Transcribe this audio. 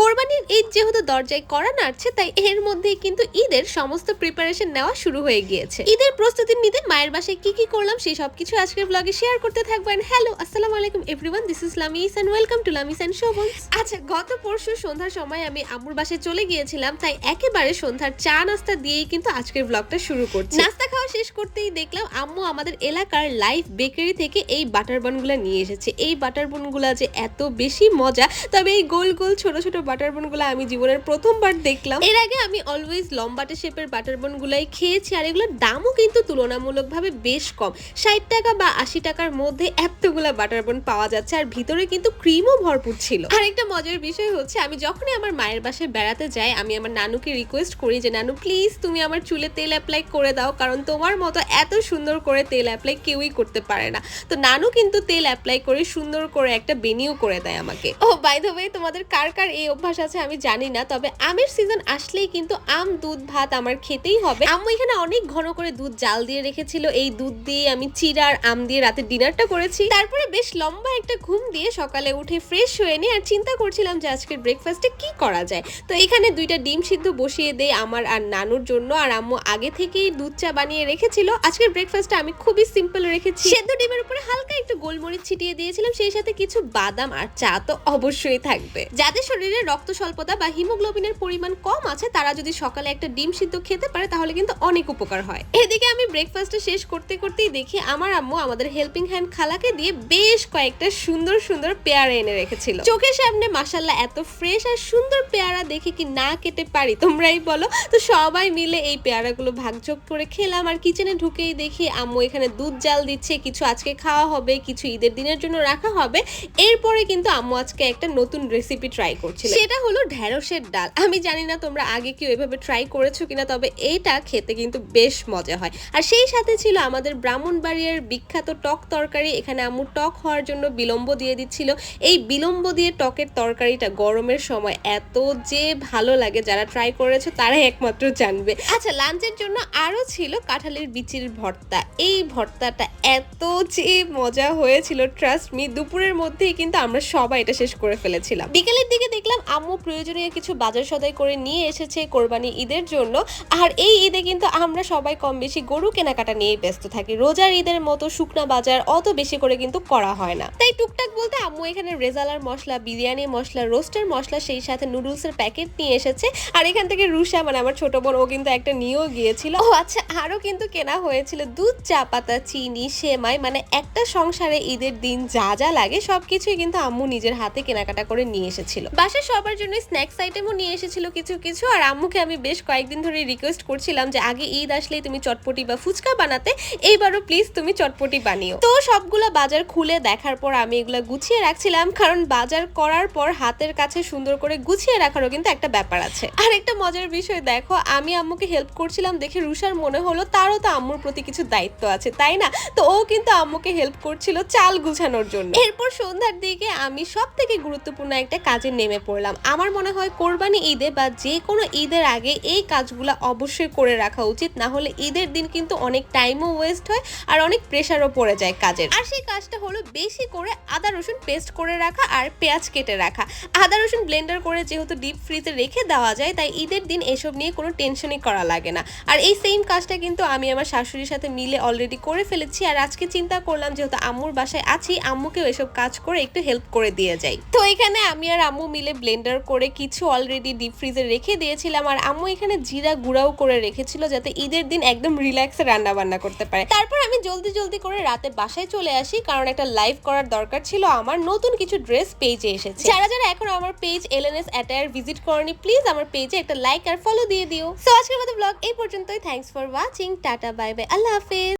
কোরবানির ঈদ যেহেতু দরজায় কড়া নাড়ছে, তাই এর মধ্যেই কিন্তু ঈদের সমস্ত প্রিপারেশন নেওয়া শুরু হয়ে গিয়েছে। ঈদের প্রস্তুতি নিতে মায়ের বাসায় কি কি করলাম সেই সবকিছু আজকের ব্লগে শেয়ার করতে থাকবেন। হ্যালো, আসসালামু আলাইকুম everyone, this is Lamis and welcome to Lamis and Shovon's. আচ্ছা, গত পরশু সন্ধ্যার সময় আমি আম্মুর বাসায় চলে গিয়েছিলাম, তাই একেবারে সন্ধ্যার চা নাস্তা দিয়েই কিন্তু আজকের ব্লগটা শুরু করছি। নাস্তা খাওয়া শেষ করতেই দেখলাম আম্মু আমাদের এলাকার লাইফ বেকারি থেকে এই বাটার বানগুলো নিয়ে এসেছে। এই বাটার বানগুলা যে এত বেশি মজা, তবে এই গোল গোল ছোট ছোট বাটার বানগুলো আমি জীবনের প্রথমবার দেখলাম। এর আগে আমি অলওয়েজ লম্বাটে শেপের বাটার বানগুলাই খেয়েছি, আর এগুলোর দামও কিন্তু তুলনামূলকভাবে বেশ কম। 60 টাকা বা 80 টাকার মধ্যে এতগুলা বাটার বান পাওয়া যাচ্ছে, আর ভিতরে কিন্তু ক্রিমও ভরপুর ছিল। আর একটা মজার বিষয় হচ্ছে, আমি যখনই আমার মায়ের বাসায় বেড়াতে যাই, আমি আমার নানুকে রিকোয়েস্ট করি যে নানু প্লিজ তুমি আমার চুলে তেল অ্যাপ্লাই করে দাও, কারণ তোমার মতো এত সুন্দর করে তেল অ্যাপ্লাই কেউই করতে পারে না। তো নানু কিন্তু তেল অ্যাপ্লাই করে সুন্দর করে একটা বেনিও করে দেয় আমাকে। ও বাই দ্য ওয়ে, তোমাদের কার কার এই অভ্যাস আছে আমি জানি না, তবে আমের সিজন আসলেই কিন্তু আম দুধ ভাত আমার খেতেই হবে। আম্মু এখানে অনেক ঘন করে দুধ জাল দিয়ে রেখেছিল, এই দুধ দিয়ে আমি চিড়া আর আম দিয়ে রাতে ডিনারটা করেছি। তারপরে বেশ লম্বা একটা ঘুম দিয়ে সকালে উঠে ফ্রেশ হয়ে নিয়ে আর চিন্তা করছিলাম যে আজকের ব্রেকফাস্টে কি করা যায়। তো এখানে 2টা ডিম সিদ্ধ বসিয়ে দেই আমার আর নানুর জন্য, আর আম্মু আগে থেকেই দুধ চা বানিয়ে রেখেছিল। আজকের ব্রেকফাস্টটা আমি খুবই সিম্পল রেখেছি। সেদ্ধ ডিমের উপরে হালকা একটু গোলমরিচ ছিটিয়ে দিয়েছিলাম, সেই সাথে কিছু বাদাম, আর চা তো অবশ্যই থাকবে। যাদের শরীরে রক্ত স্বল্পতা বা হিমোগ্লোবিনের পরিমাণ কম আছে, তারা যদি সকালে একটা ডিম সিদ্ধ খেতে পারে তাহলে কিন্তু অনেক উপকার হয়। এদিকে আমি ব্রেকফাস্টটা শেষ করতে করতেই দেখি আমার আম্মু আমাদের হেল্পিং হ্যান্ড খালাকে দিয়ে বেশ কয়েকটা সুন্দর সুন্দর পেয়ারা এনে রেখেছিল। চোখের সামনে মাশাআল্লাহ এত ফ্রেশ আর সুন্দর পেয়ারা দেখে কি না কেটে পারি, তোমরাই বলো। তো সবাই মিলে এই পেয়ারাগুলো ভাগযোগ করে খেলাম, আর কিচেনে ঢুকেই দেখি আম্মু এখানে দুধ জাল দিচ্ছে। কিছু আজকে খাওয়া হবে, কিছু ঈদের দিনের জন্য রাখা হবে। এরপরে কিন্তু আম্মু আজকে একটা নতুন রেসিপি ট্রাই করছিল, সেটা হলো ঢেঁড়সের ডাল। আমি জানি না তোমরা আগে কি এভাবে ট্রাই করেছো কিনা, তবে এইটা খেতে কিন্তু বেশ মজা হয়। আর সেই সাথে ছিল আমাদের ব্রাহ্মণবাড়িয়ার বিখ্যাত টক তরকারি। এখানে আম্মু টক হওয়ার জন্য বিলম্ব দিয়ে দিচ্ছিল। এই বিলম্ব দিয়ে টকের তরকারিটা গরমের সময় এত যে ভালো লাগে, যারা ট্রাই করেছো তারাই একমাত্র জানবে। আচ্ছা, লাঞ্চের জন্য আরো ছিল কাঁঠালের বিচির ভর্তা। এই ভর্তাটা এত যে মজা হয়েছিল, ট্রাস্ট মি, দুপুরের মধ্যেই কিন্তু আমরা সবাই এটা শেষ করে ফেলেছিলাম। বিকেলের দিকে দেখলাম আম্মু প্রয়োজনীয় কিছু বাজার সদাই করে নিয়ে এসেছে কোরবানি ঈদের জন্য। আর এই ঈদে কিন্তু আমরা সবাই কম বেশি গরু কেনাকাটা নিয়ে ব্যস্ত থাকি। রোজার ঈদের মতো শুকনা বাজার অত বেশি করে কিন্তু করা হয় না, তাই টুকটাক বলতে আম্মু এখানে রেজালার মশলা, বিরিয়ানি মশলা, রোস্টের মশলা, সেই সাথে নুডলসের প্যাকেট নিয়ে এসেছে। আর এখান থেকে রুষা, মানে আমার ছোট বোন, ও কিন্তু একটা নিয়েও গিয়েছিল। ও আচ্ছা, আরো কিন্তু কেনা হয়েছিল দুধ, চা পাতা, চিনি, সেমাই, মানে একটা সংসারে ঈদের দিন যা যা লাগে সবকিছুই কিন্তু আম্মু নিজের হাতে কেনাকাটা করে নিয়ে এসেছিল। বাসায় সবার জন্য স্ন্যাক্স আইটেমও নিয়ে এসেছিল কিছু কিছু। আর আম্মুকে আমি বেশ কয়েকদিন ধরে রিকোয়েস্ট করছিলাম যে আগে ঈদ আসলেই তুমি চটপটি বা ফুচকা বানাতে, এইবারও প্লিজ তুমি চটপটি বানিও। তো সবগুলা বাজার খুলে দেখার পর আমি এগুলা গুছিয়ে রাখছিলাম, কারণ বাজার করার পর হাতের কাছে সুন্দর করে গুছিয়ে রাখারও কিন্তু একটা ব্যাপার আছে। আর একটা মজার বিষয় দেখো, আমি আম্মুকে হেল্প করছিলাম দেখে রুষার মনে হলো তারও তো আম্মুর প্রতি কিছু দায়িত্ব আছে, তাই না? তো ও কিন্তু আম্মুকে হেল্প করছিল চাল গুছানোর জন্য। এরপর সন্ধ্যার দিকে আমি সব থেকে গুরুত্বপূর্ণ একটা কাজে নেমে পড়লাম। আমার মনে হয় কোরবানি ঈদে বা যে কোনো ঈদের আগে এই কাজগুলো অবশ্যই করে রাখা উচিত, না হলে ঈদের দিন কিন্তু অনেক টাইমও ওয়েস্ট হয় আর অনেক প্রেশারও পড়ে যায় কাজের। আর সেই কাজটা হলো বেশি করে আদা রসুন পেস্ট করে রাখা আর পেঁয়াজ কেটে রাখা। আদা রসুন ব্লেন্ডার করে যেহেতু ডিপ ফ্রিজে রেখে দেওয়া যায়, তাই ঈদের দিন এসব নিয়ে কোনো টেনশনই করা লাগে না। আর এই সেম কাজটা কিন্তু আমি আমার শাশুড়ির সাথে মিলে অলরেডি করে ফেলেছি। আর আজকে চিন্তা করলাম যেহেতু আম্মুর বাসায় আছি, আম্মুকেও এসব কাজ করে একটু হেল্প করে দিয়ে যাই। তো এখানে আমি আর আম্মু মিলে ব্লেন্ডার করে কিছু অলরেডি ডিপ ফ্রিজে রেখে দিয়েছিলাম, আর আম্মু এখানে জিরা গুঁড়াও করে রেখেছিল যাতে ঈদের দিন একদম রিল্যাক্সে রান্না বান্না করতে পারে। তারপর আমি জলদি জলদি করে রাতে বাসায় চলে আসি, কারণ একটা লাইভ করার দরকার ছিল আমার। নতুন কিছু ড্রেস পেজে এসেছে। যারা যারা এখন আমার পেজ এলএনএস অ্যাটায়ার ভিজিট করনি, প্লিজ আমার পেজে একটা লাইক আর ফলো দিয়ে দিও। সো আজকের মতো ব্লগ এই পর্যন্তই। Thanks for watching. Tata, bye bye, আল্লাহ হাফেজ।